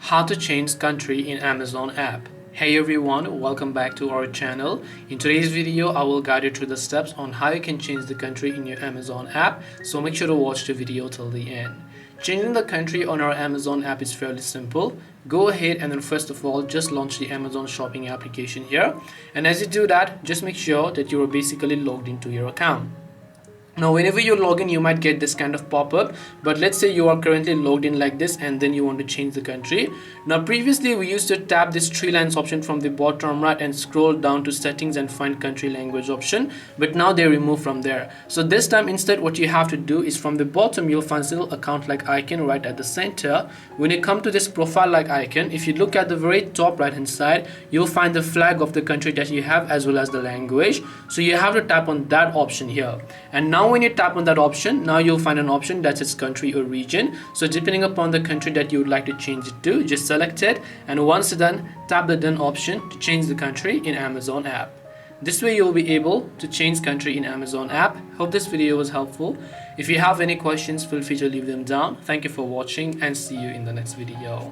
How to change country in Amazon app. Hey everyone, welcome back to our channel. In today's video, I will guide you through the steps on how you can change the country in your Amazon app, so make sure to watch the video till the end. Changing the country on our Amazon app is fairly simple. Go ahead and then first of all, just launch the Amazon shopping application here. And as you do that, just make sure that you are basically logged into your account. Now whenever you log in, you might get this kind of pop-up, but let's say you are currently logged in like this and then you want to change the country. Now previously we used to tap this three lines option from the bottom right and scroll down to settings and find country language option, but now they remove from there. So this time instead what you have to do is from the bottom you'll find this little account like icon right at the center. When you come to this profile like icon, if you look at the very top right hand side, you'll find the flag of the country that you have as well as the language. So you have to tap on that option here, and now when you tap on that option, now you'll find an option that says country or region. So depending upon the country that you would like to change it to, just select it, and once done, tap the done option to change the country in Amazon app. This way you'll be able to change country in Amazon app. Hope this video was helpful. If you have any questions, feel free to leave them down. Thank you for watching and see you in the next video.